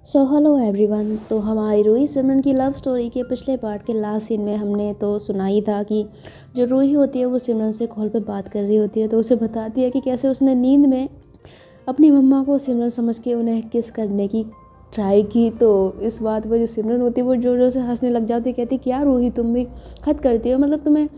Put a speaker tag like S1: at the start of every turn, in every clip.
S1: Hello everyone. तो हमारी रूही सिमरन की लव स्टोरी के पिछले पार्ट के लास्ट सीन में हमने तो सुना ही था कि जो रूही होती है वो सिमरन से कॉल पे बात कर रही होती है, तो उसे बताती है कि कैसे उसने नींद में अपनी मम्मा को सिमरन समझ के उन्हें किस करने की ट्राई की। तो इस बात पर जो सिमरन होती है वो जोर जोर से हंसने लग जाती है, कहती क्या रूही तुम भी हद करती हो, मतलब तुम्हें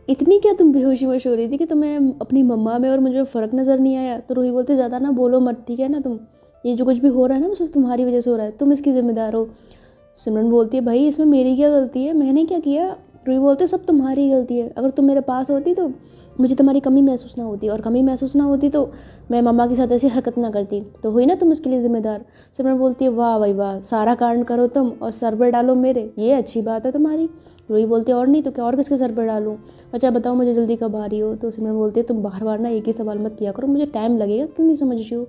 S1: इतनी क्या तुम बेहोशी में सो रही थी कि तुम्हें अपनी मम्मा में और मुझे फ़र्क नज़र नहीं आया। तो रूही बोलती ज़्यादा ना बोलो मत, ठीक है ना, तुम ये जो कुछ भी हो रहा है ना वो सिर्फ तुम्हारी वजह से हो रहा है, तुम इसकी ज़िम्मेदार हो। सिमरन बोलती है भाई इसमें मेरी क्या गलती है, मैंने क्या किया। रूही बोलते सब तुम्हारी गलती है, अगर तुम मेरे पास होती तो मुझे तुम्हारी कमी महसूस ना होती, और कमी महसूस ना होती तो मैं मम्मा के साथ ऐसी हरकत ना करती, तो हुई ना तुम इसके लिए ज़िम्मेदार। सिमरन बोलती है वाह भाई वाह, सारा कारण करो तुम और सर पर डालो मेरे, ये अच्छी बात है तुम्हारी। रूही बोलती है और नहीं तो क्या, और किसके सर पर डालूँ। अच्छा बताओ मुझे जल्दी कब आ रही हो। तो सिमरन बोलती है तुम बार बार ना एक ही सवाल मत किया करो, मुझे टाइम लगेगा, क्यों नहीं समझ रही हो।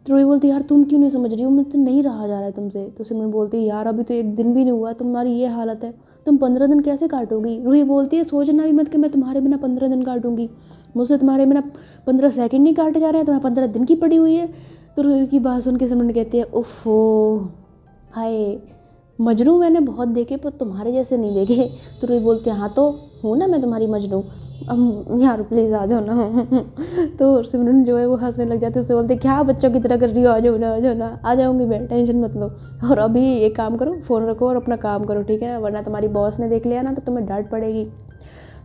S1: तो रूही बोलती है यार तुम क्यों नहीं समझ रही हो, मुझसे नहीं रहा जा रहा है तुमसे। तो सिमरन बोलती है यार अभी तो एक दिन भी नहीं हुआ, तुम्हारी ये हालत है, तुम 15 दिन कैसे काटोगी। रूही बोलती है सोचना भी मत कि मैं तुम्हारे बिना 15 दिन काटूंगी, मुझसे तुम्हारे बिना 15 सेकंड नहीं काटे जा रहे हैं, तुम्हें 15 दिन की पड़ी हुई है। तो रूही की बात सुन के सिमरन कहती है उफ़ो हाय, मजनू मैंने बहुत देखे पर तुम्हारे जैसे नहीं देखे। तो रूही बोलती है हाँ तो हूँ ना मैं तुम्हारी मजनू, अब यार प्लीज़ आ जाओ ना। तो सिमरन जो है वो हंसने लग जाते, उससे बोलते क्या बच्चों की तरह कर रही हो, आ जाओ ना, आ जाओ ना। आ जाऊँगी मैं, टेंशन मत लो, और अभी एक काम करो फ़ोन रखो और अपना काम करो, ठीक है, वरना तुम्हारी बॉस ने देख लिया ना तो तुम्हें डांट पड़ेगी।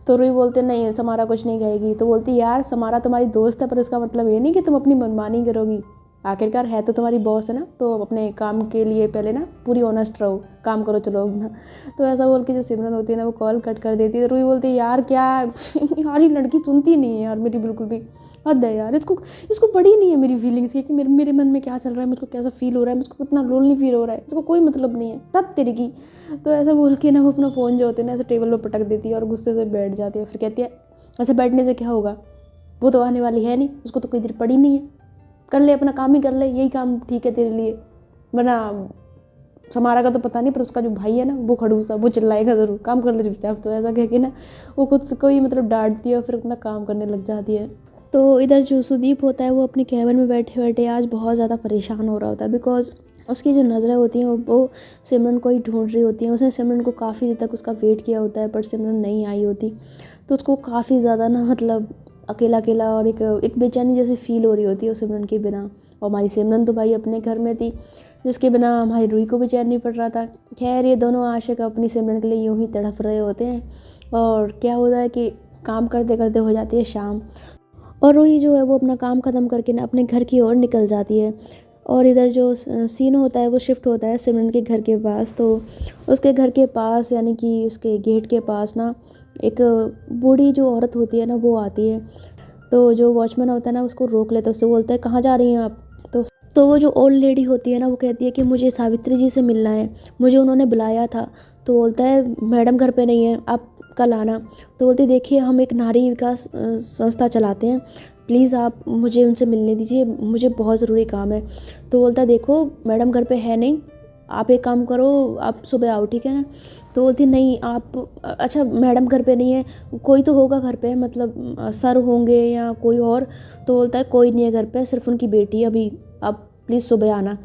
S1: तो रूही बोलते नहीं समारा कुछ नहीं कहेगी। तो बोलती यार समारा तुम्हारी दोस्त है, पर इसका मतलब ये नहीं कि तुम अपनी मनमानी करोगी, आखिरकार है तो तुम्हारी बॉस है ना, तो अपने काम के लिए पहले ना पूरी ऑनेस्ट रहो, काम करो चलो अपना। तो ऐसा बोल के जो सिमरन होती है ना वो कॉल कट कर देती है। तो रूही बोलती है यार क्या यार ये लड़की सुनती नहीं है यार मेरी बिल्कुल भी, हद है यार, इसको इसको पड़ी नहीं है मेरी फीलिंग्स की कि मेरे मन में क्या चल रहा है, मुझको कैसा फील हो रहा है, मुझको कितना लोनली फील हो रहा है, इसको कोई मतलब नहीं है तब तेरे की। तो ऐसा बोल के ना वो अपना फ़ोन जो होते हैं ना ऐसे टेबल पर पटक देती है और गुस्से से बैठ जाती है। फिर कहती है ऐसे बैठने से क्या होगा, वो तो आने वाली है नहीं, उसको तो कोई देर पड़ी नहीं है, कर ले अपना काम ही कर ले, यही काम ठीक है तेरे लिए, वरना समारा का तो पता नहीं, पर उसका जो भाई है ना वो खड़ूसा, वो चिल्लाएगा ज़रूर, काम कर ले चुपचाप। तो ऐसा कह के ना वो खुद से कोई मतलब डांटती है और फिर अपना काम करने लग जाती है। तो इधर जो सुदीप होता है वो अपने कैबिन में बैठे बैठे आज बहुत ज़्यादा परेशान हो रहा होता है, बिकॉज उसकी जो नज़रें होती हैं वो सिमरन को ही ढूंढ रही होती हैं। उसने सिमरन को काफ़ी देर तक उसका वेट किया होता है पर सिमरन नहीं आई होती, तो उसको काफ़ी ज़्यादा ना मतलब अकेला अकेला और एक बेचैनी जैसी फील हो रही होती है सिमरन के बिना। और हमारी सिमरन तो भाई अपने घर में थी, जिसके बिना हमारी रूही को भी चैन नहीं पड़ रहा था। खैर ये दोनों आशिक अपनी सिमरन के लिए यूँ ही तड़प रहे होते हैं, और क्या होता है कि काम करते करते हो जाती है शाम, और रूही जो है वो अपना काम ख़त्म करके ना अपने घर की ओर निकल जाती है। और इधर जो सीन होता है वो शिफ्ट होता है सिमरन के घर के पास। तो उसके घर के पास यानी कि उसके गेट के पास ना एक बूढ़ी जो औरत होती है ना वो आती है। तो जो वॉचमैन होता है ना उसको रोक लेता है, उससे बोलता है कहाँ जा रही हैं आप। तो वो जो ओल्ड लेडी होती है ना वो कहती है कि मुझे सावित्री जी से मिलना है, मुझे उन्होंने बुलाया था। तो बोलता है मैडम घर पे नहीं है, आप कल आना। तो बोलती देखिए हम एक नारी विकास संस्था चलाते हैं, प्लीज़ आप मुझे उनसे मिलने दीजिए, मुझे बहुत ज़रूरी काम है। तो बोलता है देखो मैडम घर पे है नहीं, आप एक काम करो आप सुबह आओ, ठीक है ना। तो बोलती नहीं आप, अच्छा मैडम घर पे नहीं है, कोई तो होगा घर पे, मतलब सर होंगे या कोई और। तो बोलता है कोई नहीं है घर पे, सिर्फ उनकी बेटी है, अभी आप प्लीज़ सुबह आना।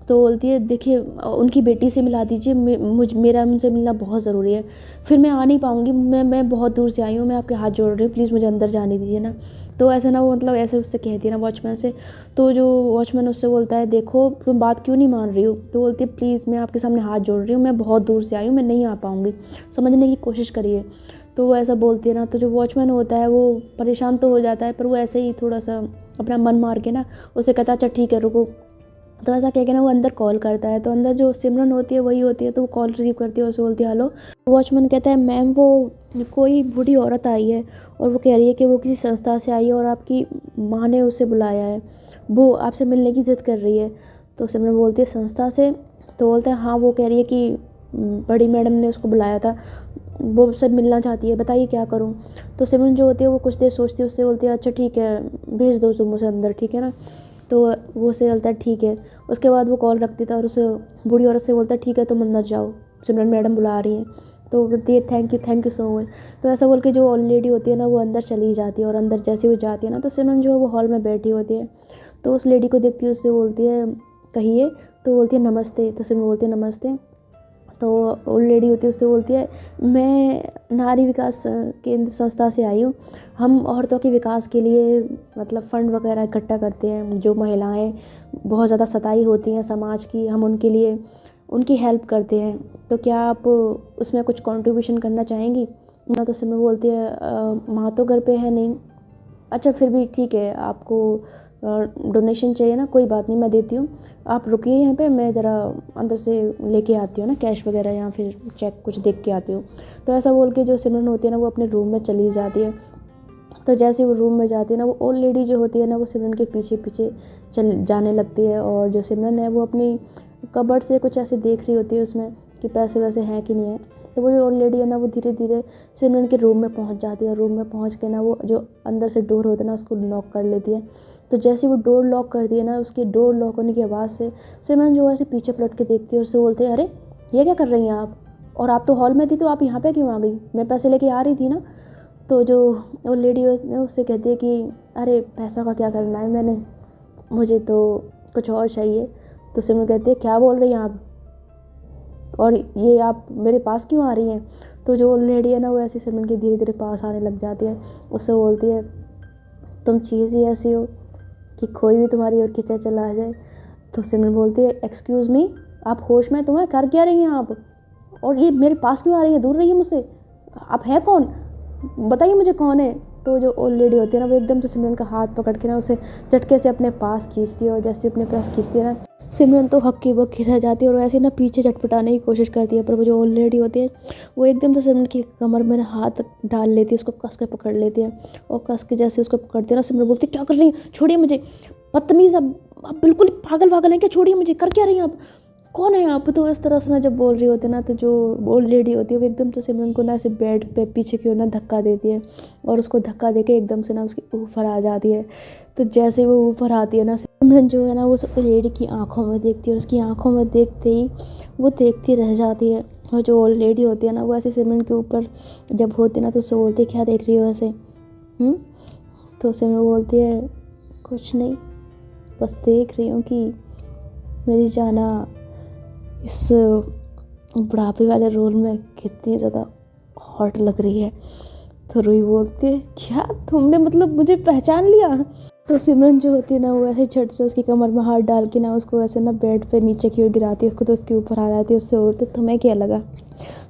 S1: तो बोलती है देखिए उनकी बेटी से मिला दीजिए, मेरा उनसे मिलना बहुत ज़रूरी है, फिर मैं आ नहीं पाऊँगी, मैं बहुत दूर से आई हूँ, मैं आपके हाथ जोड़ रही हूँ, प्लीज़ मुझे अंदर जाने दीजिए ना। तो ऐसे ना वो मतलब ऐसे उससे कहती है ना वॉचमैन से। तो जो वॉचमैन उससे बोलता है देखो तुम बात क्यों नहीं मान रही हो। तो बोलती है प्लीज़ मैं आपके सामने हाथ जोड़ रही हूँ, मैं बहुत दूर से आई हूँ, मैं नहीं आ पाऊँगी, समझने की कोशिश करिए। तो वो ऐसा बोलती है ना, तो जो वॉचमैन होता है वो परेशान तो हो जाता है, पर वो ऐसे ही थोड़ा सा अपना मन मार के ना उसे कहता है अच्छा ठीक है रुको। तो ऐसा कह के ना वो अंदर कॉल करता है, तो अंदर जो सिमरन होती है वही होती है, तो वो कॉल रिसीव करती है और उसे बोलती है हेलो। वॉचमैन कहता है मैम वो कोई बूढ़ी औरत आई है और वो कह रही है कि वो किसी संस्था से आई है और आपकी माँ ने उसे बुलाया है, वो आपसे मिलने की ज़िद कर रही है। तो सिमरन बोलती है संस्था से। तो बोलते हैं हाँ वो कह रही है कि बड़ी मैडम ने उसको बुलाया था, वो सब मिलना चाहती है, बताइए क्या करूँ। तो सिमरन जो होती है वो कुछ देर सोचती है, उससे बोलती है अच्छा ठीक है भेज दो तुम उसे अंदर, ठीक है ना। तो वो उसे बोलता है ठीक है। उसके बाद वो कॉल रख देता है और उसे बूढ़ी औरत से बोलता है ठीक है तुम अंदर जाओ, सिमरन मैडम बुला रही हैं। तो कहती है थैंक यू सो मच। तो ऐसा बोल के जो ओल्ड लेडी होती है ना वो अंदर चली जाती है, और अंदर जैसे वो जाती है ना तो सिमरन जो है वो हॉल में बैठी होती है। तो उस लेडी को देखती है, उससे बोलती है कहिए तो बोलती है नमस्ते, तो सिमरन बोलती है नमस्ते। तो ओल्ड लेडी होती है, उससे बोलती है मैं नारी विकास केंद्र संस्था से आई हूँ, हम औरतों के विकास के लिए मतलब फ़ंड वगैरह इकट्ठा करते हैं, जो महिलाएं बहुत ज़्यादा सताई होती हैं समाज की, हम उनके लिए उनकी हेल्प करते हैं, तो क्या आप उसमें कुछ कंट्रीब्यूशन करना चाहेंगी ना। तो सिमरन बोलती है माँ तो घर पे है नहीं, अच्छा फिर भी ठीक है, आपको डोनेशन चाहिए ना, कोई बात नहीं मैं देती हूँ, आप रुकिए यहाँ पे, मैं ज़रा अंदर से लेके आती हूँ ना कैश वगैरह या फिर चेक कुछ देख के आती हूँ। तो ऐसा बोल के जो सिमरन होती है ना वो अपने रूम में चली जाती है। तो जैसे वो रूम में जाती है ना, वो ओल्ड लेडी जो होती है ना वो सिमरन के पीछे पीछे चल जाने लगती है, और जो सिमरन है वो अपनी कबर्ड से कुछ ऐसे देख रही होती है उसमें कि पैसे वैसे हैं कि नहीं है। तो वो जो ओल्ड लेडी है ना वो धीरे धीरे सिमरन के रूम में पहुंच जाती है, रूम में पहुंच के ना वो जो अंदर से डोर होता है ना उसको लॉक कर लेती है। तो जैसे वो डोर लॉक कर दी है ना, उसकी डोर लॉक होने की आवाज़ से सिमरन जो है ऐसे पीछे पलट के देखती है और उससे बोलते हैं अरे ये क्या कर रही हैं आप, और आप तो हॉल में थी तो आप यहाँ पे क्यों आ गई, मैं पैसे लेके आ रही थी ना। तो जो ओल्ड लेडी है उससे कहती है कि अरे पैसा का क्या करना है मैंने, मुझे तो कुछ और चाहिए। तो सिमरन कहती है क्या बोल रही हैं आप, और ये आप मेरे पास क्यों आ रही हैं। तो जो लेडी है ना वो ऐसी सिमरन के धीरे धीरे पास आने लग जाती है, उससे बोलती है तुम चीज़ ही ऐसी हो कि कोई भी तुम्हारी ओर खींचा चला जाए। तो सिमरन बोलती है एक्सक्यूज़ मी, आप होश में तुम्हें कर क्या रही हैं आप, और ये मेरे पास क्यों आ रही है, दूर रही है मुझसे, आप है कौन, बताइए मुझे कौन है। तो जो ओल्ड लेडी होती है ना वो एकदम से सिमरन का हाथ पकड़ के ना उसे झटके से अपने पास खींचती है, और जैसे अपने पास खींचती है ना सिमरन तो हक्की बक्की रह जाती है और वैसे ना पीछे झटपटाने की कोशिश करती है, पर वो जो ओल्ड लेडी होती है वो एकदम से सिमरन की कमर में ना हाथ डाल लेती है, उसको कस के पकड़ लेती है, और कस के जैसे उसको पकड़ती है ना सिमरन बोलती है क्या कर रही है, छोड़िए मुझे, बदतमीज़, आप बिल्कुल पागल वागल हैं क्या, छोड़िए मुझे, कर क्या रही हैं आप, कौन है आप। तो इस तरह से ना जब बोल रही होती है ना, तो जो ओल्ड लेडी होती है वो एकदम से सिमरन को ना ऐसे बेड पे पीछे की ओर ना धक्का देती है, और उसको धक्का देके एकदम से ना उसके ऊपर आ जाती है। तो जैसे वो ऊपर आती है ना सिमरन जो है ना वो लेडी की आंखों में देखती है, और उसकी आंखों में देखते ही वो देखती रह जाती है। और जो ओल्ड लेडी होती है ना वो ऐसे सिमरन के ऊपर जब होती है ना तो उससे बोलती है क्या देख रही हो ऐसे। तो सिमरन बोलती है कुछ नहीं, बस देख रही हूँ कि मेरी जाना इस बुढ़ापे वाले रोल में कितनी ज़्यादा हॉट लग रही है। तो रूही बोलती है क्या तुमने मतलब मुझे पहचान लिया। तो सिमरन जो होती है ना वो ऐसे झट से उसकी कमर में हाथ डाल के ना उसको ऐसे ना बेड पे नीचे की ओर गिराती है, उसको तो उसके ऊपर आ जाती है, उससे बोलते तुम्हें क्या लगा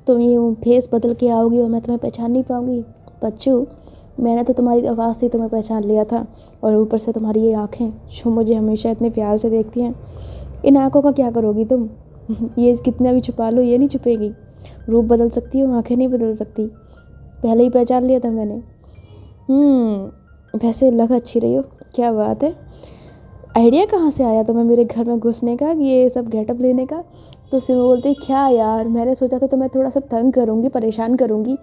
S1: तुम ये फेस बदल के आओगी और मैं तुम्हें पहचान नहीं पाऊँगी। बच्चू मैंने तो तुम्हारी आवाज़ से तुम्हें पहचान लिया था, और ऊपर से तुम्हारी ये आँखें जो मुझे हमेशा इतने प्यार से देखती हैं, इन आँखों का क्या करोगी तुम ये कितना भी छुपा लो ये नहीं छुपेगी, रूप बदल सकती हो आँखें नहीं बदल सकती, पहले ही पहचान लिया था मैंने। वैसे लग अच्छी रही हो, क्या बात है, आइडिया कहाँ से आया तुम्हें मेरे घर में घुसने का, ये सब गेटअप लेने का। तो सिमरन बोलती क्या यार मैंने सोचा था तुम्हें थोड़ा सा तंग करूँगी परेशान करूँगी,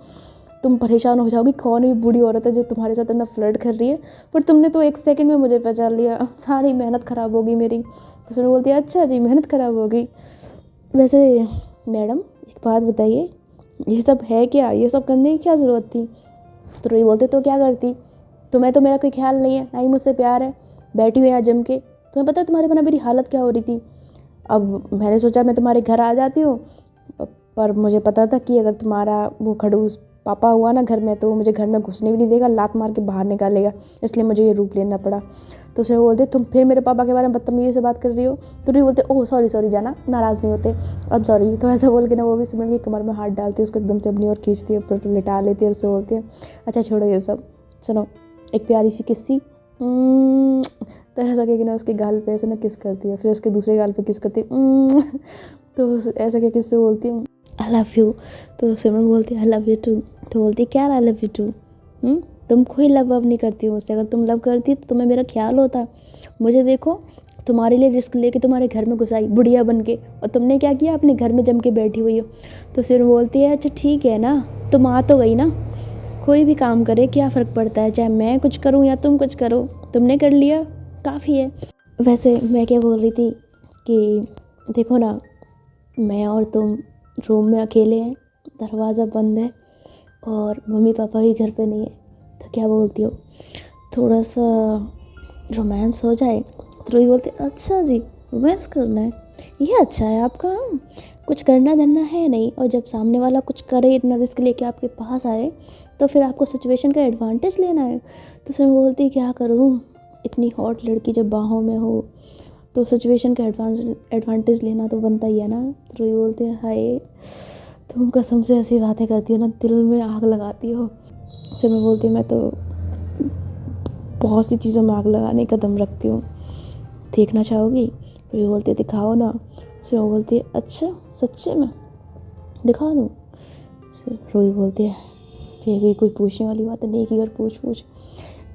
S1: तुम परेशान हो जाओगी, कौन भी बूढ़ी औरत है जो तुम्हारे साथ इतना फ्लर्ट कर रही है, पर तुमने तो 1 सेकंड में मुझे पहचान लिया, अब सारी मेहनत ख़राब होगी मेरी। तो सिमरन बोलती है अच्छा जी मेहनत ख़राब होगी, वैसे मैडम एक बात बताइए ये सब है क्या, ये सब करने की क्या ज़रूरत थी। तो रूही बोलते तो क्या करती, तुम्हें तो मेरा कोई ख्याल नहीं है ना ही मुझसे प्यार है, बैठी हुई यहाँ जम के, तुम्हें पता है तुम्हारे बिना मेरी हालत क्या हो रही थी। अब मैंने सोचा मैं तुम्हारे घर आ जाती हूँ, पर मुझे पता था कि अगर तुम्हारा वो खड़ूस पापा हुआ ना घर में तो मुझे घर में घुसने भी नहीं देगा, लात मार के बाहर निकालेगा, इसलिए मुझे ये रूप लेना पड़ा। तो उसे बोलते तुम फिर मेरे पापा के बारे में बदतमीजी से बात कर रही हो। तो रूही बोलते ओह सॉरी जाना, नाराज़ नहीं होते, अब सॉरी। तो ऐसा बोल के ना वो भी सिमरन की कमर में हाथ डालती है, उसको एकदम से अपनी ओर खींचती है, ऊपर लिटा लेती है, उससे बोलती है अच्छा छोड़ो ये सब, सुनो एक प्यारी सी किस्सी। तो ऐसा कह के ना उसके गाल पे ऐसे ना किस करती है, फिर उसके दूसरे गाल पे किस करती है। तो ऐसा कह के उससे बोलती हूँ आई लव यू। तो सिमरन बोलती है आई लव यू टू। तो बोलती है क्या आई लव यू टू, तुम कोई लव नहीं करती हो मुझसे, अगर तुम लव करती तो तुम्हें मेरा ख्याल होता। मुझे देखो तुम्हारे लिए रिस्क लेके तुम्हारे घर में घुसाई बुढ़िया बन के, और तुमने क्या किया अपने घर में जम के बैठी हुई हो। तो सिमरन बोलती है अच्छा ठीक है ना, तुम आ तो गई ना, कोई भी काम करे क्या फ़र्क पड़ता है, चाहे मैं कुछ करूँ या तुम कुछ करो, तुमने कर लिया काफ़ी है। वैसे मैं क्या बोल रही थी कि देखो ना मैं और तुम रूम में अकेले हैं, दरवाज़ा बंद है और मम्मी पापा भी घर पे नहीं है, तो क्या बोलती हो थोड़ा सा रोमांस हो जाए। तो रूही बोलती अच्छा जी रोमांस करना है, ये अच्छा है आपका, कुछ करना धरना है नहीं, और जब सामने वाला कुछ करे, इतना रिस्क लेके आपके पास आए, तो फिर आपको सिचुएशन का एडवांटेज लेना है। तो उसमें बोलती क्या करूँ, इतनी हॉट लड़की जब बाहों में हो तो सिचुएशन का एडवांटेज लेना तो बनता ही है ना। तो ये बोलते हैं हाय तुम कसम से ऐसी बातें करती हो ना, दिल में आग लगाती हो। से मैं बोलती मैं तो बहुत सी चीज़ों में आग लगाने का दम रखती हूँ, देखना चाहोगी? तो ये बोलते दिखाओ ना। से वो बोलती है अच्छा सच्चे में दिखा दूँ? रोई बोलती है ये भी कोई पूछने वाली बात है, नहीं की और पूछ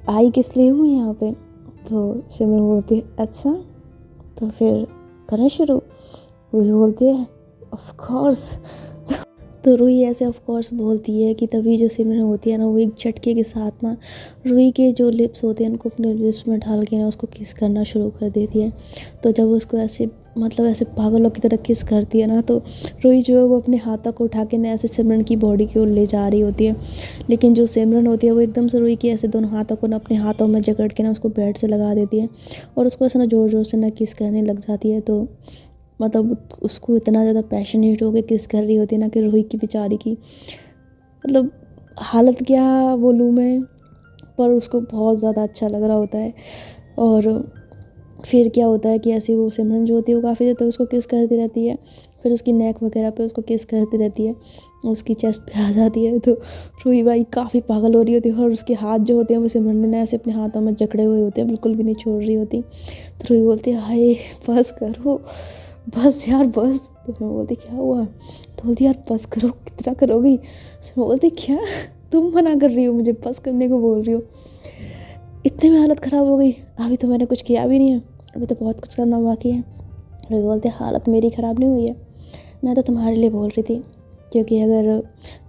S1: आई किस लिए हूँ यहाँ पे? तो सिमरन बोलती है अच्छा तो फिर करें शुरू? रूही बोलती है ऑफ कोर्स। तो रूही ऐसे ऑफ कोर्स बोलती है कि तभी जो सिमरन होती है ना, वो एक झटके के साथ ना रूही के जो लिप्स होते हैं उनको अपने लिप्स में ढाल के ना उसको किस करना शुरू कर देती है। तो जब उसको ऐसे ऐसे पागलों की तरह किस करती है ना, तो रूही जो है वो अपने हाथों को उठा के ना ऐसे सिमरन की बॉडी की ओर ले जा रही होती है। लेकिन जो सिमरन होती है वो एकदम से रूही की ऐसे दोनों हाथों को ना अपने हाथों में जकड़ के ना उसको बेड से लगा देती है और उसको ऐसे ना ज़ोर ज़ोर से ना किस करने लग जाती है। तो उसको इतना ज़्यादा पैशनेट हो के किस कर रही होती है ना कि रूही की बेचारी की हालत क्या बोलूँ मैं, पर उसको बहुत ज़्यादा अच्छा लग रहा होता है। और फिर क्या होता है कि ऐसे वो सिमरन जो होती है वो काफ़ी देर तक उसको किस करती रहती है, फिर उसकी नेक वगैरह पे उसको किस करती रहती है, उसकी चेस्ट पे आ जाती है। तो रूही भाई काफ़ी पागल हो रही होती है और उसके हाथ जो होते हैं वो सिमरन ने ऐसे अपने हाथों में जकड़े हुए होते हैं, बिल्कुल भी नहीं छोड़ रही होती। तो रूही बोलती है हाय बस करो बस यार बस। तो मैं बोलती क्या हुआ? तो बोलती यार बस करो, कितना करोगी? तो मैं बोलती क्या तुम मना कर रही हो, मुझे बस करने को बोल रही हो? इतने में हालत ख़राब हो गई, अभी तो मैंने कुछ किया भी नहीं है, अभी तो बहुत कुछ करना बाकी है। रूही बोलते हालत मेरी ख़राब नहीं हुई है, मैं तो तुम्हारे लिए बोल रही थी, क्योंकि अगर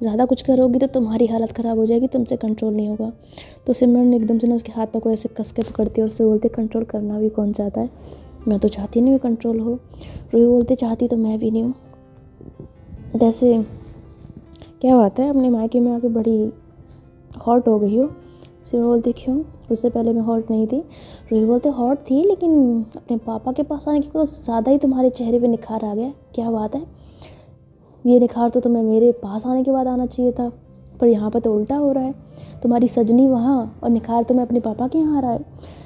S1: ज़्यादा कुछ करोगी तो तुम्हारी हालत ख़राब हो जाएगी, तुमसे कंट्रोल नहीं होगा। तो सिमरन एकदम से ना उसके हाथों को ऐसे कस के पकड़ती है और उससे बोलते कंट्रोल करना भी कौन चाहता है, मैं तो चाहती नहीं हूँ कंट्रोल हो। रूही बोलते चाहती तो मैं भी नहीं हूँ। वैसे क्या बात है, अपने मायके में आके बड़ी हॉट हो गई हो। सिमरन बोलती क्यों, उससे पहले मैं हॉट नहीं थी। रूही बोलते हॉट थी, लेकिन अपने पापा के पास आने के कुछ ज़्यादा ही तुम्हारे चेहरे पे निखार आ गया। क्या बात है, ये निखार तो तुम्हें मेरे पास आने के बाद आना चाहिए था, पर यहाँ पर तो उल्टा हो रहा है, तुम्हारी सजनी वहाँ और निखार तुम्हें अपने पापा के यहाँ आ रहा है।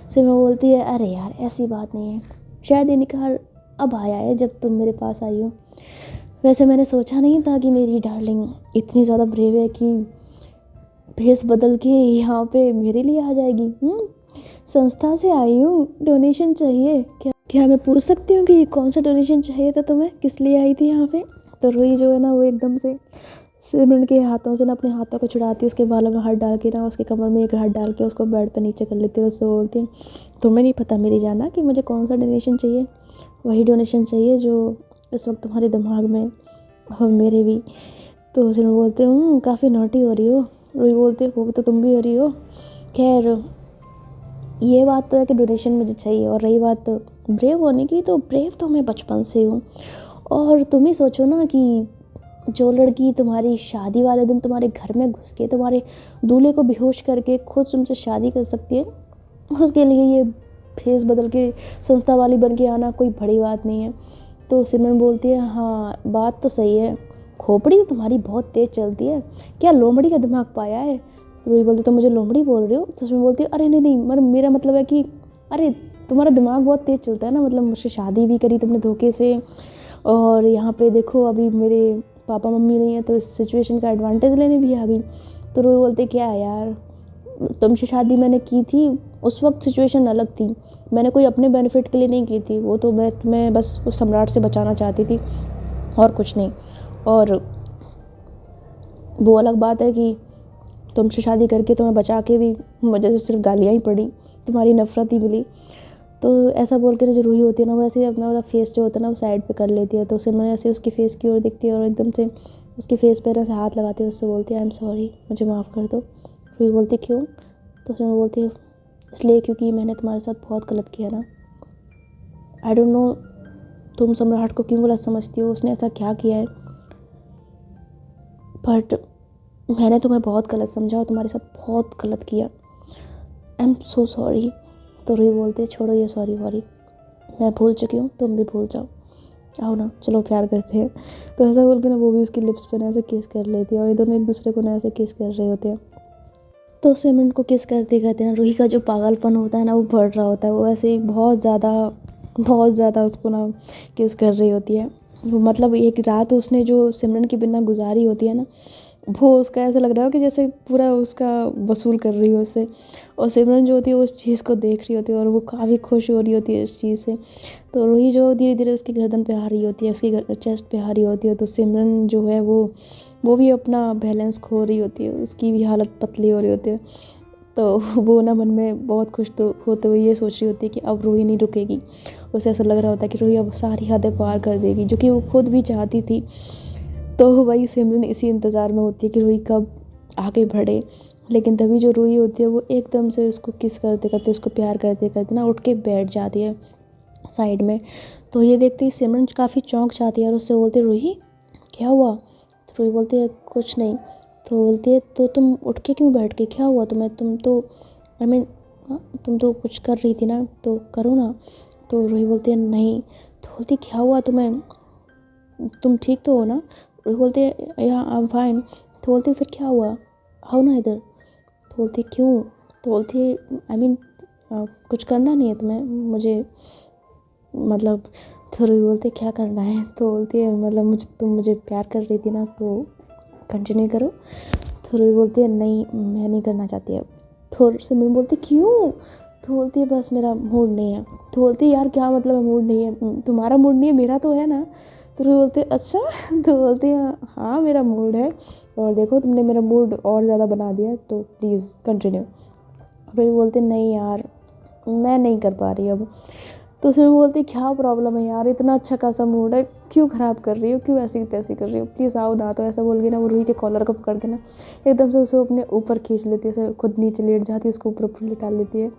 S1: सिमरन बोलती है अरे यार ऐसी बात नहीं है, शायद ये निखार अब आया है जब तुम मेरे पास आई हो। वैसे मैंने सोचा नहीं था कि मेरी डार्लिंग इतनी ज़्यादा ब्रेव है कि भेस बदल के यहाँ पे मेरे लिए आ जाएगी। संस्था से आई हूँ, डोनेशन चाहिए क्या मैं पूछ सकती हूँ कि कौन सा डोनेशन चाहिए था तुम्हें, किस लिए आई थी यहाँ पे? तो रूही जो है ना वो एकदम से सिमरन के हाथों से ना अपने हाथों को छुड़ाती है, उसके बालों में हाथ डाल के ना उसके कमर में एक हाथ डाल के उसको बेड पे नीचे कर लेती है। उससे बोलती है तुम्हें नहीं पता मेरी जाना कि मुझे कौन सा डोनेशन चाहिए, वही डोनेशन चाहिए जो इस वक्त तुम्हारे दिमाग में और मेरे भी। तो सिमरन बोलते हूँ काफ़ी नॉटी हो रही हो। रूही बोलते वो भी तो तुम भी हो रही हो। खैर ये बात तो है कि डोनेशन मुझे चाहिए, और रही बात ब्रेव होने की, तो ब्रेव तो मैं बचपन से हूँ। और तुम ही सोचो ना कि जो लड़की तुम्हारी शादी वाले दिन तुम्हारे घर में घुस के तुम्हारे दूल्हे को बेहोश करके खुद तुमसे शादी कर सकती है, उसके लिए ये फेस बदल के संस्था वाली बन के आना कोई बड़ी बात नहीं है। तो सिमरन बोलती है हाँ बात तो सही है, खोपड़ी तो तुम्हारी बहुत तेज़ चलती है, क्या लोमड़ी का दिमाग पाया है? रूही बोलती तो मुझे लोमड़ी बोल रही हो? तो उसमें बोलती है अरे नहीं मेरा मतलब है कि अरे तुम्हारा दिमाग बहुत तेज़ चलता है ना, मतलब मुझसे शादी भी करी तुमने धोखे से, और यहाँ पे देखो अभी मेरे पापा मम्मी नहीं है तो इस सिचुएशन का एडवांटेज लेने भी आ गई। तो रूही बोलते क्या है यार, तुमसे शादी मैंने की थी उस वक्त सिचुएशन अलग थी, मैंने कोई अपने बेनिफिट के लिए नहीं की थी, वो तो मैं बस उस सम्राट से बचाना चाहती थी और कुछ नहीं। और वो अलग बात है कि तुमसे शादी करके तुम्हें बचा के भी मुझे तो सिर्फ गालियाँ ही पड़ी, तुम्हारी नफ़रत ही मिली। तो ऐसा बोल के जो रूही होती है ना वो ऐसे अपना फेस जो होता है ना वो साइड पे कर लेती है। तो सिमरन ऐसे उसके फेस की ओर देखती है और एकदम से उसके फेस पर ऐसे हाथ लगाती है, उससे बोलती है आई एम सॉरी, मुझे माफ़ कर दो। रूही बोलती क्यों? तो सिमरन बोलती है इसलिए क्योंकि मैंने तुम्हारे साथ बहुत गलत किया ना। आई डोंट नो तुम सम्राट को क्यों गलत समझती हो, उसने ऐसा क्या किया है, बट मैंने तुम्हें बहुत गलत समझा और तुम्हारे साथ बहुत गलत किया, आई एम सो सॉरी। तो रूही बोलते छोड़ो ये सॉरी वॉरी, मैं भूल चुकी हूँ, तुम भी भूल जाओ। आओ ना चलो प्यार करते हैं। तो ऐसा बोल के ना वो भी उसकी लिप्स पे ना ऐसे किस कर लेती है और ये दोनों एक दूसरे को ना ऐसे किस कर रहे होते हैं। तो सिमरन को किस करते करते ना रूही का जो पागलपन होता है ना वो बढ़ रहा होता है। वो ऐसे ही बहुत ज़्यादा उसको ना किस कर रही होती है। वो मतलब एक रात उसने जो सिमरन के बिना गुजारी होती है ना, वो उसका ऐसा लग रहा हो कि जैसे पूरा उसका वसूल कर रही हो उससे। और सिमरन जो होती है उस चीज़ को देख रही होती है और वो काफ़ी खुश हो रही होती है इस चीज़ से। तो रूही जो धीरे धीरे उसकी गर्दन पे आ रही होती है, उसकी चेस्ट पे आ रही होती है, तो सिमरन जो है वो भी अपना बैलेंस खो रही होती है, उसकी भी हालत पतली हो रही होती है। तो वो ना मन में बहुत खुश तो होते हुए ये सोच रही होती है कि अब रूही नहीं रुकेगी। उसे ऐसा लग रहा होता है कि रूही अब सारी हदें पार कर देगी, जो कि वो खुद भी चाहती थी। तो वही सिमरन इसी इंतज़ार में होती है कि रूही कब आगे बढ़े। लेकिन तभी जो रूही होती है वो एकदम से उसको किस करते करते, उसको प्यार करते करते ना उठ के बैठ जाती है साइड में। तो ये देखते ही सिमरन काफ़ी चौंक जाती है और उससे बोलती है, रूही क्या हुआ? तो रूही बोलती है, कुछ नहीं। तो बोलती है, तो तुम उठ के क्यों बैठ गई, क्या हुआ तुम्हें? तुम तो आई मीन तुम तो कुछ कर रही थी ना, तो करो ना। तो रूही बोलती है, नहीं। तो बोलती है, क्या हुआ तुम्हें, तुम ठीक तो हो ना? रूही बोलती है, या आई एम फाइन। तो बोलती है, फिर क्या हुआ, आओ ना इधर। तो बोलती है, क्यों? तो बोलती है, आई मीन कुछ करना नहीं है तुम्हें मुझे, मतलब। तो रूही बोलती है, क्या करना है? तो बोलती है, मतलब तुम मुझे प्यार कर रही थी ना, तो कंटिन्यू करो। तो रूही बोलती है, नहीं मैं नहीं करना चाहती अब। तो सिमरन बोलती, क्यों? तो बोलती है, बस मेरा मूड नहीं है। तो बोलती है, यार क्या मतलब है मूड नहीं है? तुम्हारा मूड नहीं है, मेरा तो है ना। तो रूही बोलती है, अच्छा। तो बोलती है, हाँ मेरा मूड है, और देखो तुमने मेरा मूड और ज़्यादा बना दिया, तो प्लीज़ कंटिन्यू। रूही बोलती है, नहीं यार मैं नहीं कर पा रही अब। तो उसमें बोलती, क्या प्रॉब्लम है यार, इतना अच्छा खासा मूड है, क्यों ख़राब कर रही हो, क्यों ऐसी तैसी कर रही हो, प्लीज़ आओ ना। तो ऐसा बोल के ना वो रूही के कॉलर को पकड़ के ना एकदम से उसे अपने ऊपर खींच लेती है, ऐसे खुद नीचे लेट जाती है, उसको ऊपर ऊपर लिटा लेती है।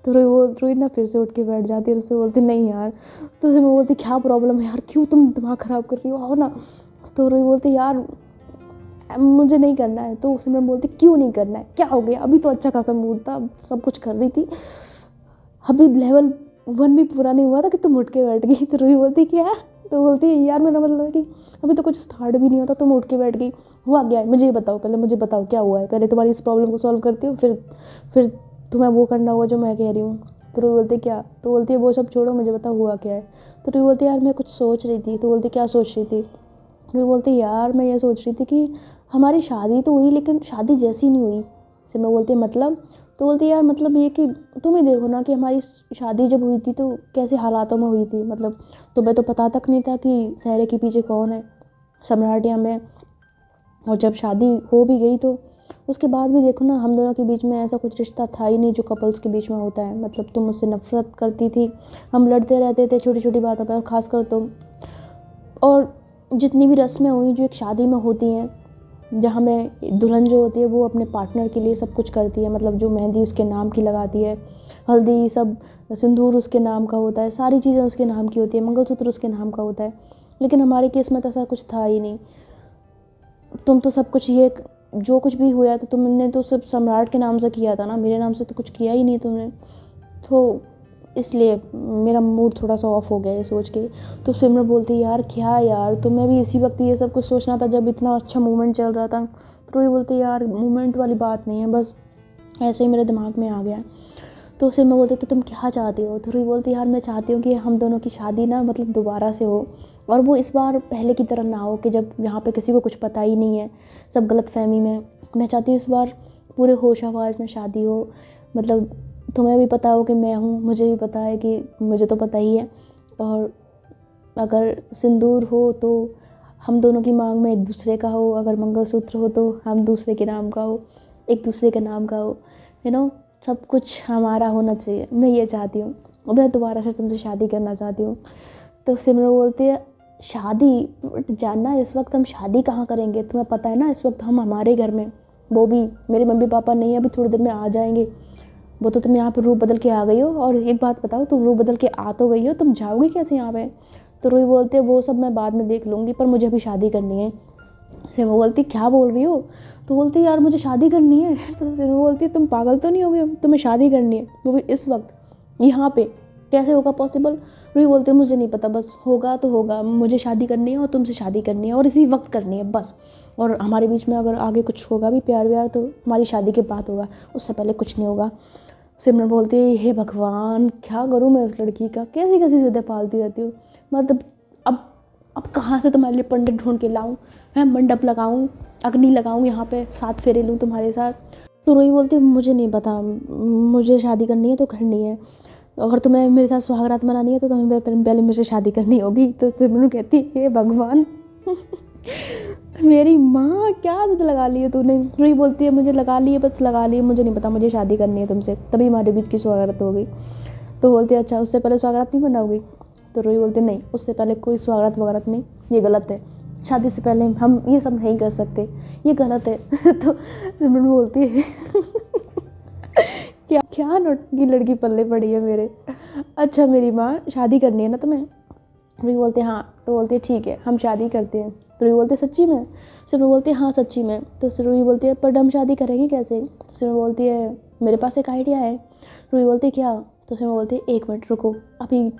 S1: तो रूही ना फिर से उठ के बैठ जाती है और उससे बोलती, नहीं यार। तो उसमें बोलती, क्या प्रॉब्लम है यार, क्यों तुम दिमाग ख़राब कर रही हो, आओ ना। तो रूही बोलती, यार मुझे नहीं करना है। तो सिमरन बोलती, क्यों नहीं करना है, क्या हो गया, अभी तो अच्छा खासा मूड था, सब कुछ कर रही थी, अभी लेवल 1 भी पूरा नहीं हुआ था कि तुम उठ के बैठ गई। तो रूही बोलती, क्या? तो बोलती है, यार मेरा मतलब है कि अभी तो कुछ स्टार्ट भी नहीं होता, तुम उठ के बैठ गई, हुआ क्या है मुझे ये बताओ, पहले मुझे बताओ क्या हुआ है, पहले तुम्हारी इस प्रॉब्लम को सॉल्व करती हूँ, फिर तुम्हें वो करना होगा जो मैं कह रही हूँ। तो रूही बोलती, क्या? तो बोलती है, वो सब छोड़ो, मुझे बताओ हुआ क्या है। तो रूही बोलती है, यार मैं कुछ सोच रही थी। तो बोलती, क्या सोच रही थी? रूही बोलती, यार मैं ये सोच रही थी कि हमारी शादी तो हुई लेकिन शादी जैसी नहीं हुई। सिमरन बोलती है, मतलब? तो बोलती है, यार मतलब ये कि तुम ही देखो ना कि हमारी शादी जब हुई थी तो कैसे हालातों में हुई थी, मतलब तुम्हें तो पता तक नहीं था कि सहरे के पीछे कौन है, सम्राटिया में। और जब शादी हो भी गई तो उसके बाद भी देखो ना, हम दोनों के बीच में ऐसा कुछ रिश्ता था ही नहीं जो कपल्स के बीच में होता है। मतलब तुम मुझसे नफरत करती थी, हम लड़ते रहते थे छोटी छोटी बातों पर, और ख़ासकर तुम। और जितनी भी रस्में हुई जो एक शादी में होती हैं, जहाँ में दुल्हन जो होती है वो अपने पार्टनर के लिए सब कुछ करती है, मतलब जो मेहंदी उसके नाम की लगाती है, हल्दी सब, सिंदूर उसके नाम का होता है, सारी चीज़ें उसके नाम की होती है, मंगलसूत्र उसके नाम का होता है। लेकिन हमारे केस में तो ऐसा कुछ था ही नहीं। तुम तो सब कुछ ये जो कुछ भी हुआ तो तुमने तो सब सम्राट के नाम से किया था ना, मेरे नाम से तो कुछ किया ही नहीं तुमने। तो इसलिए मेरा मूड थोड़ा सा ऑफ हो गया ये सोच के। तो सिमरन बोलती, यार क्या यार, तुम्हें भी इसी वक्त ये सब कुछ सोचना था जब इतना अच्छा मूवमेंट चल रहा था। तो रूही बोलती, यार मूवमेंट वाली बात नहीं है, बस ऐसे ही मेरे दिमाग में आ गया। तो सिमरन बोलती, तो तुम क्या चाहती हो? तो रूही बोलती, यार मैं चाहती हूँ कि हम दोनों की शादी ना मतलब दोबारा से हो, और वो इस बार पहले की तरह ना हो कि जब यहाँ पे किसी को कुछ पता ही नहीं है, सब गलतफहमी में। मैं चाहती हूँ इस बार पूरे होश हवास में शादी हो, मतलब तुम्हें भी पता हो कि मैं हूँ, मुझे भी पता है कि मुझे तो पता ही है। और अगर सिंदूर हो तो हम दोनों की मांग में एक दूसरे का हो, अगर मंगलसूत्र हो तो हम दूसरे के नाम का हो, एक दूसरे के नाम का हो, सब कुछ हमारा होना चाहिए। मैं ये चाहती हूँ, मैं दोबारा से तुमसे शादी करना चाहती हूँ। तो सिमरन बोलती है, शादी? जानना इस वक्त हम शादी कहाँ करेंगे, तुम्हें पता है ना इस वक्त हम हमारे घर में, वो भी मेरे मम्मी पापा नहीं है, अभी थोड़ी देर में आ जाएंगे। वो तो तुम यहाँ पर रूप बदल के आ गई हो, और एक बात बताओ, तुम रूप बदल के आ तो गई हो, तुम जाओगी कैसे यहाँ पे? तो रूही बोलती है, वो सब मैं बाद में देख लूँगी, पर मुझे अभी शादी करनी है। सिमरन बोलती, क्या बोल रही हो? तो बोलती, यार मुझे शादी करनी है। तो सिमरन बोलती है, तुम पागल तो नहीं हो गए, तुम्हें शादी करनी है, वो भी इस वक्त यहाँ पे, कैसे होगा पॉसिबल? रूही बोलती है मुझे नहीं पता, बस होगा तो होगा, मुझे शादी करनी है और तुमसे शादी करनी है और इसी वक्त करनी है बस। और हमारे बीच में अगर आगे कुछ होगा भी प्यार व्यार तो हमारी शादी के बाद होगा, उससे पहले कुछ नहीं होगा। सिमरन बोलती है हे भगवान क्या करूँ मैं इस लड़की का, कैसी कैसी जिद्दें पालती रहती हूँ। मतलब अब कहाँ से तुम्हारे लिए पंडित ढूंढ के लाऊं, है मंडप लगाऊं, अग्नि लगाऊं, यहाँ पे 7 फेरे लूँ तुम्हारे साथ। तो रूही बोलती है मुझे नहीं पता, मुझे शादी करनी है तो करनी है, अगर तुम्हें मेरे साथ सुहागरात मनानी है तो तुम्हें पहले मुझसे शादी करनी होगी। तो सिमरन कहती है हे भगवान मेरी माँ क्या जिद लगा ली है तूने। रूही बोलती है मुझे लगा ली है, बस लगा ली है, मुझे नहीं पता, मुझे शादी करनी है तुमसे, तभी हमारे बीच की सुहागरात होगी। तो बोलती है अच्छा उससे पहले स्वागत नहीं बनाओगी। तो रूही बोलती नहीं, उससे पहले कोई स्वागत वगैरह नहीं, ये गलत है, शादी से पहले हम ये सब नहीं कर सकते, ये गलत है। तो सिमरन बोलती है क्या क्या नौटंकी लड़की पल्ले पड़ी है मेरे। अच्छा मेरी माँ शादी करनी है ना तुम्हें। रूही बोलती है हाँ। तो बोलती है ठीक है हम शादी करते हैं। तो रूही बोलती है सच्ची में। सिमरन बोलती है हाँ सच्ची में। तो रूही बोलती है पर हम शादी करेंगे कैसे। तो सिमरन बोलती है मेरे पास एक आइडिया है। रूही बोलती है क्या। तो सिमरन बोलती है 1 मिनट रुको, अभी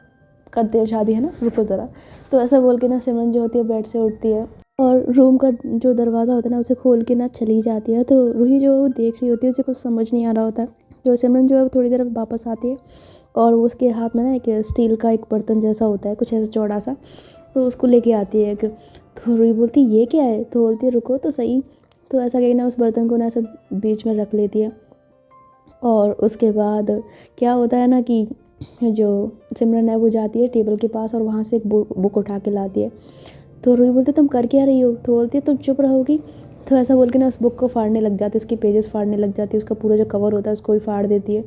S1: करते हैं शादी, है ना, रुको ज़रा। तो ऐसा बोल के ना सिमरन जो होती है बेड से उठती है और रूम का जो दरवाज़ा होता है ना उसे खोल के ना चली जाती है। तो रूही जो देख रही होती है उसे कुछ समझ नहीं आ रहा होता है। तो सिमरन जो है थोड़ी देर वापस आती है और उसके हाथ में ना एक स्टील का एक बर्तन जैसा होता है, कुछ ऐसा चौड़ा सा, तो उसको लेके आती है एक। तो रूही बोलती है ये क्या है। तो बोलती है रुको तो सही। तो ऐसा कहीं ना उस बर्तन को ना ऐसा बीच में रख लेती है और उसके बाद क्या होता है ना कि जो सिमरन है वो जाती है टेबल के पास और वहाँ से एक बुक उठा के लाती है। तो रूही बोलती है तुम कर क्या रही हो। तो बोलती है तुम चुप रहोगी। तो ऐसा बोल के ना उस बुक को फाड़ने लग जाती है, उसके पेजेस फाड़ने लग जाती है, उसका पूरा जो कवर होता है उसको भी फाड़ देती है।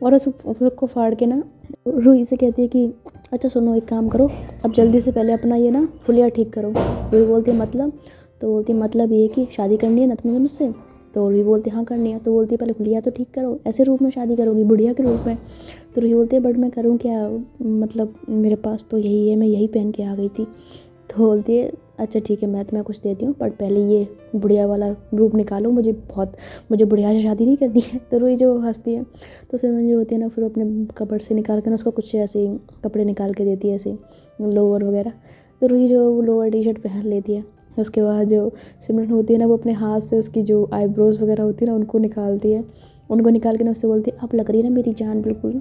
S1: और उस बुक को फाड़ के ना रूही से कहती है कि अच्छा सुनो एक काम करो, अब जल्दी से पहले अपना ये ना हुलिया ठीक करो। रूही बोलती है मतलब। तो बोलती है मतलब ये कि शादी करनी है ना तुम्हें मुझसे। तो रूही बोलती है हाँ करनी है। तो बोलती है पहले हुलिया तो ठीक करो, ऐसे रूप में शादी करोगी बुढ़िया के रूप में। तो रूही बोलती है बट मैं करूँ क्या, मतलब मेरे पास तो यही है, मैं यही पहन के आ गई थी। तो बोलती है अच्छा ठीक है मैं तुम्हें कुछ देती हूँ बट पहले ये बुढ़िया वाला रूप निकालो, मुझे बुढ़िया से शादी नहीं करनी है। तो रूही जो हंसती है। तो सिमरन जो होती है ना फिर अपने कपड़ से निकाल कर ना उसको कुछ ऐसे कपड़े निकाल के देती है, ऐसे लोअर वगैरह। तो रूही जो लोअर टी शर्ट पहन लेती है। उसके बाद जो सिमरन होती है ना वो अपने हाथ से उसकी जो आईब्रोज वगैरह होती है ना उनको निकालती है। उनको निकाल के ना उससे बोलती है अब लग रही है ना मेरी जान बिल्कुल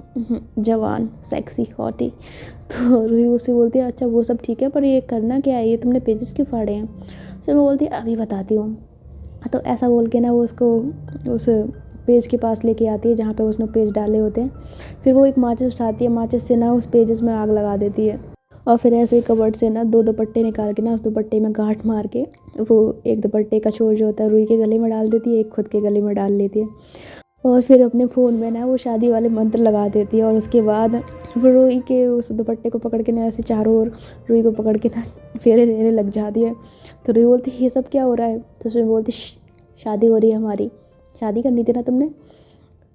S1: जवान सेक्सी हॉटी। तो रूही उससे बोलती है अच्छा वो सब ठीक है पर ये करना क्या है, ये तुमने पेजेस क्यों फाड़े हैं। फिर वो बोलती है अभी बताती हूँ। तो ऐसा बोल के ना वो उसको उस पेज के पास लेके आती है जहाँ पे उसने पेज डाले होते हैं। फिर वो एक माचिस उठाती है, माचिस से ना उस पेजेस में आग लगा देती है और फिर ऐसे ही कबर्ड से ना 2 दुपट्टे निकाल के ना उस दुपट्टे में गांठ मार के वो एक दुपट्टे का छोर जो होता है रूही के गले में डाल देती है, एक खुद के गले में डाल लेती है और फिर अपने फ़ोन में ना वो शादी वाले मंत्र लगा देती है। और उसके बाद वो रूही के उस दुपट्टे को पकड़ के ना ऐसे चारों ओर रूही को पकड़ के ना फेरे लेने लग जाती है। तो रूही बोलती है ये सब क्या हो रहा है। तो उसमें बोलती शादी हो रही है हमारी, शादी करनी थी ना तुमने,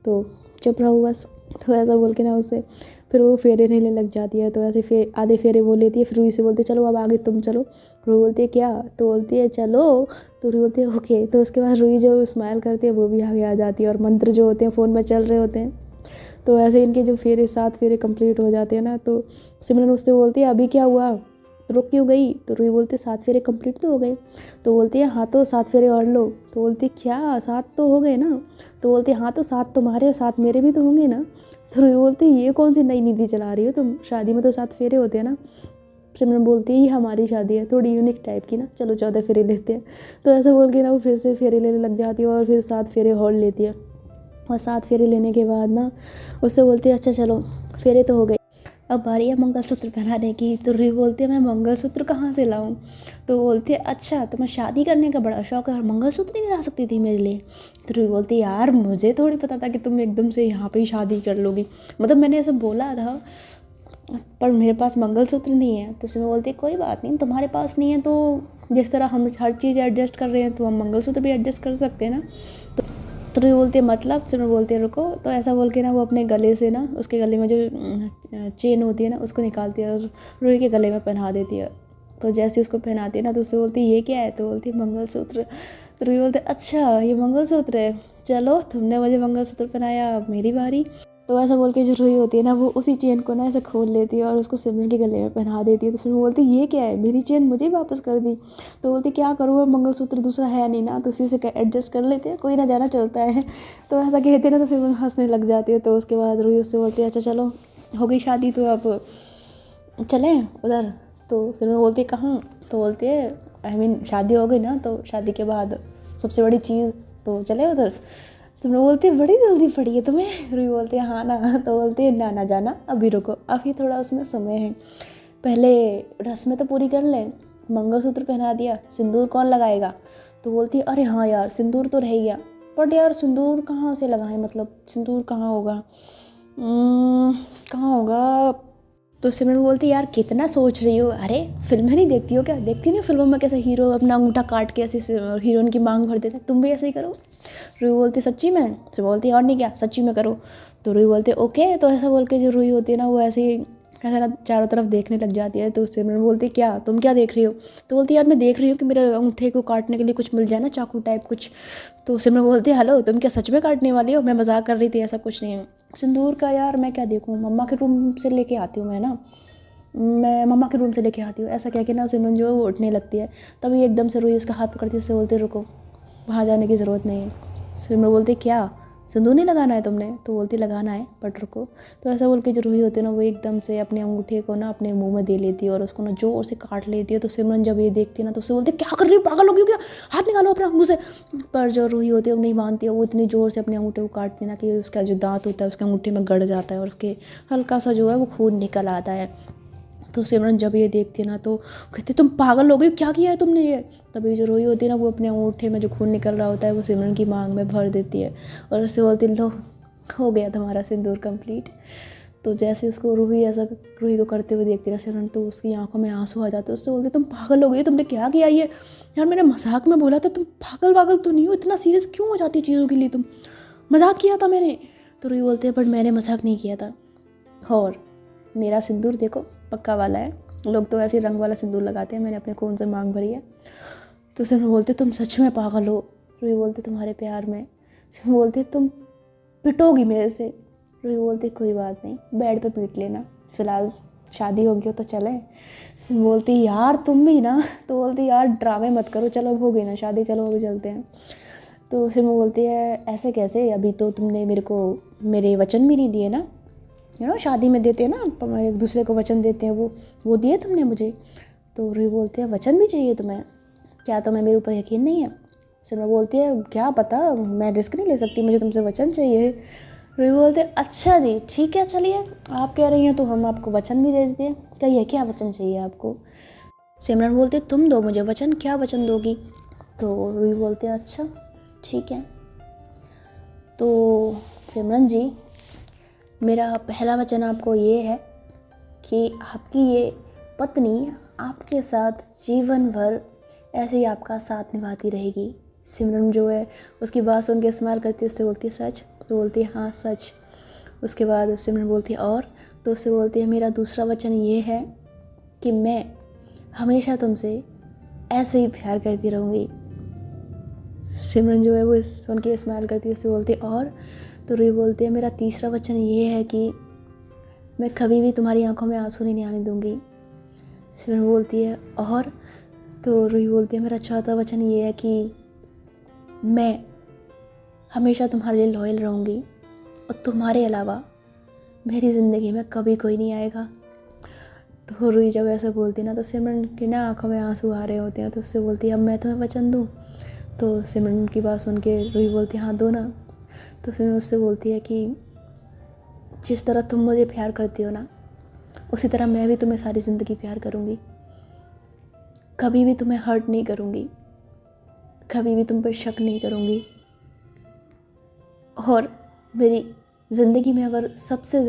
S1: तो चुप रहो बस। तो ऐसा बोल के ना उससे फिर वो फेरे लेने लग जाती है। तो ऐसे आधे फेरे वो लेती है। फिर रूही से बोलती है चलो अब आगे तुम चलो। रूही बोलती है क्या। तो बोलती है चलो। तो रूही बोलती है ओके। तो उसके बाद रूही जो स्माइल करती है वो भी आगे आ जाती है और मंत्र जो होते हैं फ़ोन में चल रहे होते हैं। तो ऐसे इनके जो 7 फेरे कंप्लीट हो जाते हैं ना। तो सिमरन उससे बोलती है अभी क्या हुआ, रुक क्यों गई। तो रूही बोलती है 7 फेरे कंप्लीट तो हो गए। तो बोलती है हाँ तो 7 फेरे और लो। तो बोलती है क्या 7 तो हो गए ना। तो बोलती है हाँ तो 7 तुम्हारे और 7 मेरे भी तो होंगे ना। तो रूही बोलती है ये कौन सी नई नीति चला रही हो तुम, शादी में तो 7 फेरे होते हैं ना। सिमरन बोलती है ये हमारी शादी है थोड़ी यूनिक टाइप की ना, चलो 14 फेरे लेते हैं। तो ऐसा बोल के ना वो फिर से फेरे लेने लग जाती है और फिर 7 फेरे और लेती है। और 7 फेरे लेने के बाद ना उससे बोलती है अच्छा चलो फेरे तो हो गए, अब बारी है मंगलसूत्र पहनाने की। तो रूही बोलती है मैं मंगलसूत्र कहाँ से लाऊं। तो बोलती है अच्छा तुम्हें शादी करने का बड़ा शौक है और मंगलसूत्र नहीं ला सकती थी मेरे लिए। तो रूही बोलती है यार मुझे थोड़ी पता था कि तुम एकदम से यहाँ पे ही शादी कर लोगी, मतलब मैंने ऐसा बोला था पर मेरे पास मंगलसूत्र नहीं है। तो उसमें बोलती है कोई बात नहीं, तुम्हारे पास नहीं है तो जिस तरह हम हर चीज़ एडजस्ट कर रहे हैं तो हम मंगलसूत्र भी एडजस्ट कर सकते हैं ना। तो रूही बोलती है मतलब। सिमरन बोलती है रुको। तो ऐसा बोल के ना वो अपने गले से ना उसके गले में जो चेन होती है ना उसको निकालती है और रूही के गले में पहना देती है। तो जैसे उसको पहनाती है ना तो उससे बोलती है ये क्या है। तो बोलती है मंगलसूत्र। तो रूही बोलती है अच्छा ये मंगलसूत्र है, चलो तुमने मुझे मंगलसूत्र पहनाया अब मेरी बारी। तो ऐसा बोल के जो रूही होती है ना, वो उसी चेन को ना ऐसे खोल लेती है और उसको सिमरन के गले में पहना देती है। तो सिमरन बोलती है ये क्या है, मेरी चेन मुझे ही वापस कर दी। तो बोलती क्या करूँ, अब मंगलसूत्र दूसरा है नहीं ना, तो उसी से एडजस्ट कर लेते हैं, कोई ना जाना चलता है। तो ऐसा कहते हैं ना, तो सिमरन हंसने लग जाती है। तो उसके बाद रूही उससे बोलती है अच्छा चलो हो गई शादी, तो अब चलें उधर। तो सिमरन बोलती है कहाँ, तो बोलती है आई मीन शादी हो गई ना, तो शादी के बाद सबसे बड़ी चीज़, तो चले उधर। सिमरन बोलती है बड़ी जल्दी पड़ी है तुम्हें। रूही बोलती है हाँ ना। तो बोलती है ना ना जाना, अभी रुको, अभी थोड़ा उसमें समय है, पहले रस्में तो पूरी कर लें। मंगलसूत्र पहना दिया, सिंदूर कौन लगाएगा। तो बोलती है अरे हाँ यार सिंदूर तो रह गया, बट यार सिंदूर कहाँ से लगाएं, मतलब सिंदूर कहाँ होगा, कहाँ होगा। तो सिमरन बोलती यार कितना सोच रही हो, अरे फिल्में नहीं देखती हो क्या, देखती नहीं फिल्मों में कैसे हीरो अपना अंगूठा काट के ऐसे हीरोइन की मांग भर देता है, तुम भी ऐसे ही करो। रूही बोलती सच्ची में, तो बोलती और नहीं क्या सच्ची में करो। तो रूही बोलती ओके। तो ऐसा बोल के जो रूही होती है ना, वो ऐसे ही ऐसा ना चारों तरफ देखने लग जाती है। तो सिमरन बोलती क्या तुम क्या देख रही हो। तो बोलती यार मैं देख रही हूँ कि मेरे अंगूठे को काटने के लिए कुछ मिल जाए ना, चाकू टाइप कुछ। तो सिमरन बोलती हेलो तुम क्या सच में काटने वाली हो, मैं मजाक कर रही थी, ऐसा कुछ नहीं है। सिंदूर का यार मैं क्या देखूँ, मम्मा के रूम से लेके आती हूँ मैं मम्मा के रूम से लेके आती हूँ। ऐसा कह के ना सिमरन जो है वो उठने लगती है। तभी एकदम से रूही उसका हाथ पकड़ती है, उससे बोलती रुको, वहाँ जाने की ज़रूरत नहीं है। सिमरन बोलती क्या सिंदूर नहीं लगाना है तुमने। तो बोलती लगाना है बट रुको। तो ऐसा बोल के जो रूही होती है ना, वो एकदम से अपने अंगूठे को ना अपने मुंह में दे लेती है और उसको ना जोर से काट लेती है। तो सिमरन जब ये देखती है ना, तो उससे बोलती क्या कर रही हो, पागल हो गई हो क्या, हाथ निकालो अपना मुँह से। पर जो रूही होती है वो नहीं मानती है, वो इतनी ज़ोर से अपने अंगूठे को काटती है ना कि उसका जो दांत होता है उसके अंगूठे में गड़ जाता है और उसके हल्का सा जो है वो खून निकल आता है। तो सिमरन जब ये देखती है ना, तो कहती तुम पागल हो गई, क्या किया है तुमने ये। तभी जो रूही होती है ना, वो अपने अंगूठे में जो खून निकल रहा होता है वो सिमरन की मांग में भर देती है और उससे बोलती लो हो गया तुम्हारा सिंदूर कंप्लीट। तो जैसे उसको रूही को करते हुए देखती है सिमरन, तो उसकी आंखों में आंसू आ जाते हैं। उससे बोलती तुम पागल हो गई, तुमने क्या किया ये। यार मैंने मजाक में बोला था, तुम पागल तो नहीं हो, इतना सीरियस क्यों हो जाती है चीज़ों के लिए, तुम मजाक किया था मैंने। तो रूही बोलती है बट मैंने मजाक नहीं किया था, और मेरा सिंदूर देखो पक्का वाला है, लोग तो ऐसे रंग वाला सिंदूर लगाते हैं, मैंने अपने खून से मांग भरी है। तो सिमरन बोलते तुम सच में पागल हो। रूही बोलते तुम्हारे प्यार में। सिमरन बोलते तुम पिटोगी मेरे से। रूही बोलती कोई बात नहीं, बेड पे पीट लेना, फिलहाल शादी होगी तो चलें। सिमरन बोलती यार तुम भी ना। तो बोलती यार ड्रामे मत करो, चलो अब हो गई ना शादी, चलो अभी चलते हैं। तो सिमरन बोलती है ऐसे कैसे, अभी तो तुमने मेरे को मेरे वचन भी नहीं दिए ना, शादी में देते हैं ना एक दूसरे को वचन देते हैं, वो दिए तुमने मुझे। तो रूही बोलती है वचन भी चाहिए तुम्हें, क्या तुम्हें मेरे ऊपर यकीन नहीं है। सिमरन बोलती है क्या पता, मैं रिस्क नहीं ले सकती, मुझे तुमसे वचन चाहिए। रूही बोलते हैं अच्छा जी ठीक है, चलिए आप कह रही हैं तो हम आपको वचन भी दे देते हैं, कहिए क्या वचन चाहिए आपको। सिमरन बोलते तुम दो मुझे वचन, क्या वचन दोगी। तो रूही बोलते हैं अच्छा ठीक है। तो सिमरन जी मेरा पहला वचन आपको ये है कि आपकी ये पत्नी आपके साथ जीवन भर ऐसे ही आपका साथ निभाती रहेगी। सिमरन जो है उसकी बात सुन के इस्तेमाल करती है, उससे बोलती है सच। तो बोलती है हाँ सच। उसके बाद सिमरन बोलती है और, तो उससे बोलती है मेरा दूसरा वचन ये है कि मैं हमेशा तुमसे ऐसे ही प्यार करती रहूँगी। सिमरन जो है वो सुन के इस्तेमाल करती है, उससे बोलती है और। तो रूही बोलती है मेरा तीसरा वचन ये है कि मैं कभी भी तुम्हारी आंखों में आंसू नहीं आने दूंगी। सिमरन बोलती है और। तो रूही बोलती है मेरा चौथा वचन ये है कि मैं हमेशा तुम्हारे लिए लॉयल रहूँगी और तुम्हारे अलावा मेरी ज़िंदगी में कभी कोई नहीं आएगा। तो रूही जब ऐसे बोलती है ना, तो सिमरन की ना आंखों में आंसू आ रहे होते हैं। तो उससे बोलती है अब मैं तुम्हें वचन दूँ। तो सिमरन की बात सुन के रूही बोलती है हाँ दो ना। तो सिमरन उससे बोलती है कि जिस तरह तुम मुझे प्यार करती हो ना, उसी तरह मैं भी तुम्हें सारी ज़िंदगी प्यार करूँगी, कभी भी तुम्हें हर्ट नहीं करूँगी, कभी भी तुम पर शक नहीं करूँगी। और मेरी ज़िंदगी में अगर मैं सबसे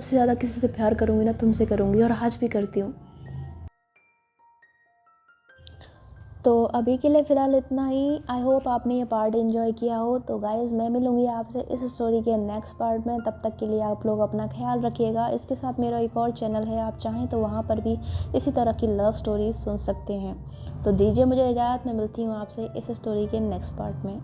S1: ज़्यादा किसी से प्यार करूँगी ना, तुमसे करूँगी, और आज भी करती हूँ। तो अभी के लिए फ़िलहाल इतना ही। आई होप आपने ये पार्ट एंजॉय किया हो। तो गाइज़ मैं मिलूँगी आपसे इस स्टोरी के नेक्स्ट पार्ट में, तब तक के लिए आप लोग अपना ख्याल रखिएगा। इसके साथ मेरा एक और चैनल है, आप चाहें तो वहाँ पर भी इसी तरह की लव स्टोरीज सुन सकते हैं। तो दीजिए मुझे इजाज़त, मैं मिलती हूँ आपसे इस स्टोरी के नेक्स्ट पार्ट में।